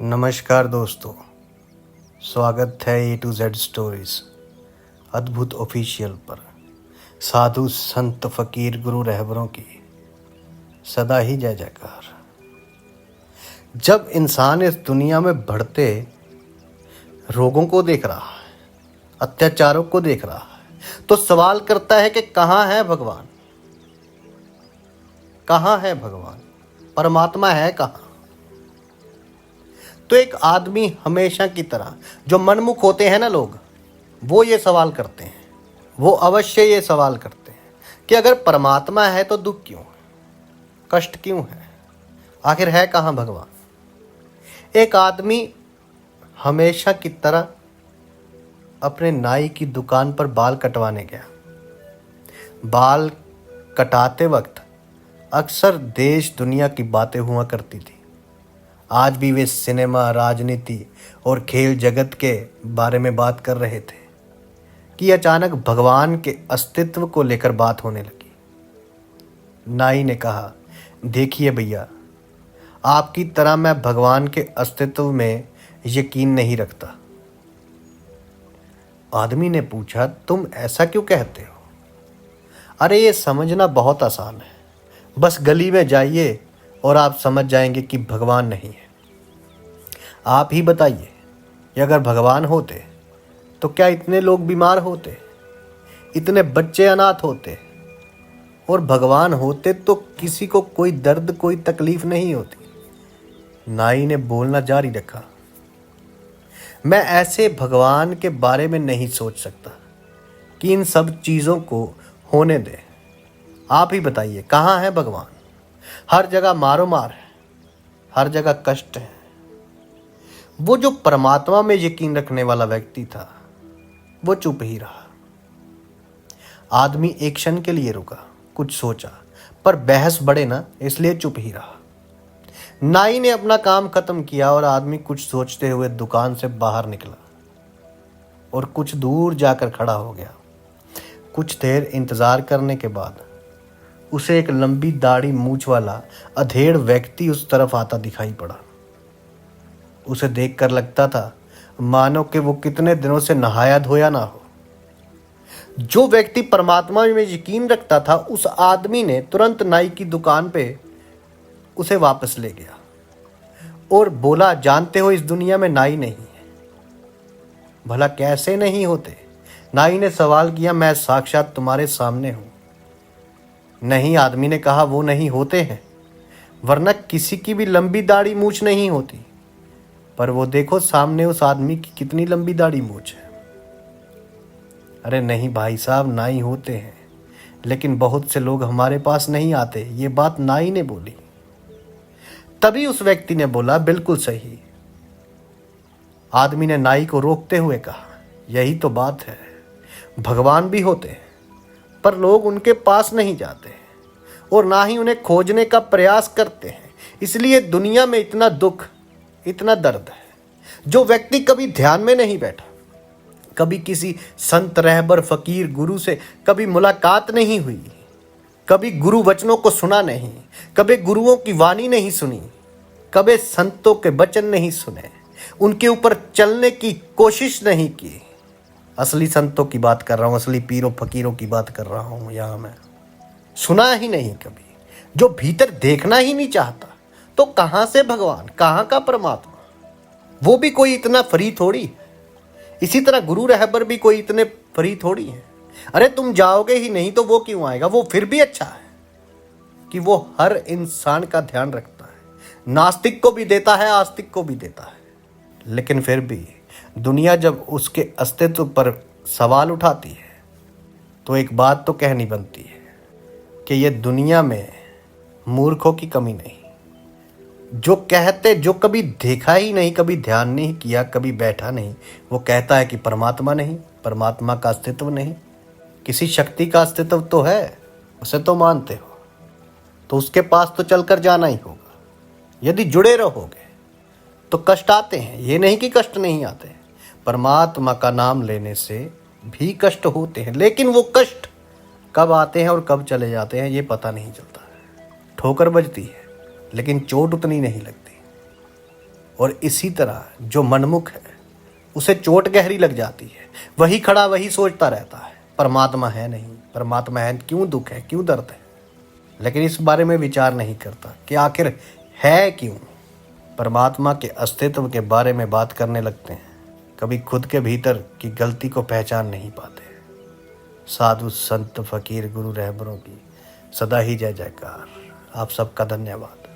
नमस्कार दोस्तों, स्वागत है A to Z स्टोरीज अद्भुत ऑफिशियल पर। साधु संत फकीर गुरु रहबरों की सदा ही जय जयकार। जब इंसान इस दुनिया में बढ़ते रोगों को देख रहा है, अत्याचारों को देख रहा है, तो सवाल करता है कि कहाँ है भगवान? कहाँ है भगवान? परमात्मा है कहाँ? तो एक आदमी हमेशा की तरह, जो मनमुख होते हैं ना लोग, वो ये सवाल करते हैं, वो अवश्य ये सवाल करते हैं कि अगर परमात्मा है तो दुख क्यों है, कष्ट क्यों है, आखिर है कहाँ भगवान? एक आदमी हमेशा की तरह अपने नाई की दुकान पर बाल कटवाने गया। बाल कटाते वक्त अक्सर देश दुनिया की बातें हुआ करती थी। आज भी वे सिनेमा, राजनीति और खेल जगत के बारे में बात कर रहे थे कि अचानक भगवान के अस्तित्व को लेकर बात होने लगी। नाई ने कहा, देखिए भैया, आपकी तरह मैं भगवान के अस्तित्व में यकीन नहीं रखता। आदमी ने पूछा, तुम ऐसा क्यों कहते हो? अरे ये समझना बहुत आसान है, बस गली में जाइए और आप समझ जाएंगे कि भगवान नहीं है। आप ही बताइए कि अगर भगवान होते तो क्या इतने लोग बीमार होते, इतने बच्चे अनाथ होते? और भगवान होते तो किसी को कोई दर्द, कोई तकलीफ नहीं होती। नाई ने बोलना जारी रखा, मैं ऐसे भगवान के बारे में नहीं सोच सकता कि इन सब चीज़ों को होने दे। आप ही बताइए, कहाँ है भगवान? हर जगह मारो मार है, हर जगह कष्ट है। वो जो परमात्मा में यकीन रखने वाला व्यक्ति था, वो चुप ही रहा। आदमी एक क्षण के लिए रुका, कुछ सोचा, पर बहस बढ़े ना, इसलिए चुप ही रहा। नाई ने अपना काम खत्म किया और आदमी कुछ सोचते हुए दुकान से बाहर निकला और कुछ दूर जाकर खड़ा हो गया। कुछ देर इंतजार करने के बाद उसे एक लंबी दाढ़ी मूंछ वाला अधेड़ व्यक्ति उस तरफ आता दिखाई पड़ा। उसे देखकर लगता था मानो कि वो कितने दिनों से नहाया धोया ना हो। जो व्यक्ति परमात्मा में यकीन रखता था, उस आदमी ने तुरंत नाई की दुकान पे उसे वापस ले गया और बोला, जानते हो इस दुनिया में नाई नहीं है। भला कैसे नहीं होते? नाई ने सवाल किया, मैं साक्षात तुम्हारे सामने हूं। नहीं, आदमी ने कहा, वो नहीं होते हैं, वरना किसी की भी लंबी दाढ़ी मूंछ नहीं होती। पर वो देखो सामने उस आदमी की कितनी लंबी दाढ़ी मूंछ है। अरे नहीं भाई साहब, नाई होते हैं, लेकिन बहुत से लोग हमारे पास नहीं आते। ये बात नाई ने बोली। तभी उस व्यक्ति ने बोला, बिल्कुल सही। आदमी ने नाई को रोकते हुए कहा, यही तो बात है, भगवान भी होते हैं, पर लोग उनके पास नहीं जाते और ना ही उन्हें खोजने का प्रयास करते हैं। इसलिए दुनिया में इतना दुख, इतना दर्द है। जो व्यक्ति कभी ध्यान में नहीं बैठा, कभी किसी संत, रहबर, फकीर, गुरु से कभी मुलाकात नहीं हुई, कभी गुरु वचनों को सुना नहीं, कभी गुरुओं की वाणी नहीं सुनी, कभी संतों के वचन नहीं सुने, उनके ऊपर चलने की कोशिश नहीं की। असली संतों की बात कर रहा हूँ, असली पीरों फकीरों की बात कर रहा हूँ। यहाँ मैं सुना ही नहीं कभी। जो भीतर देखना ही नहीं चाहता, तो कहाँ से भगवान, कहाँ का परमात्मा? वो भी कोई इतना फ्री थोड़ी है। इसी तरह गुरु रहबर भी कोई इतने फ्री थोड़ी है। अरे तुम जाओगे ही नहीं तो वो क्यों आएगा? वो फिर भी अच्छा है कि वो हर इंसान का ध्यान रखता है, नास्तिक को भी देता है, आस्तिक को भी देता है। लेकिन फिर भी दुनिया जब उसके अस्तित्व पर सवाल उठाती है, तो एक बात तो कहनी बनती है कि ये दुनिया में मूर्खों की कमी नहीं। जो कहते, जो कभी देखा ही नहीं, कभी ध्यान नहीं किया, कभी बैठा नहीं, वो कहता है कि परमात्मा नहीं, परमात्मा का अस्तित्व नहीं। किसी शक्ति का अस्तित्व तो है, उसे तो मानते हो, तो उसके पास तो चलकर जाना ही होगा। यदि जुड़े रहोगे तो कष्ट आते हैं, ये नहीं कि कष्ट नहीं आते। परमात्मा का नाम लेने से भी कष्ट होते हैं, लेकिन वो कष्ट कब आते हैं और कब चले जाते हैं, ये पता नहीं चलता है। ठोकर बजती है, लेकिन चोट उतनी नहीं लगती। और इसी तरह जो मनमुख है उसे चोट गहरी लग जाती है, वही खड़ा वही सोचता रहता है परमात्मा है नहीं, परमात्मा है, क्यों दुख है, क्यों दर्द है, लेकिन इस बारे में विचार नहीं करता कि आखिर है क्यों। परमात्मा के अस्तित्व के बारे में बात करने लगते हैं, कभी खुद के भीतर की गलती को पहचान नहीं पाते। साधु संत फकीर गुरु रहबरों की सदा ही जय जयकार। आप सबका धन्यवाद।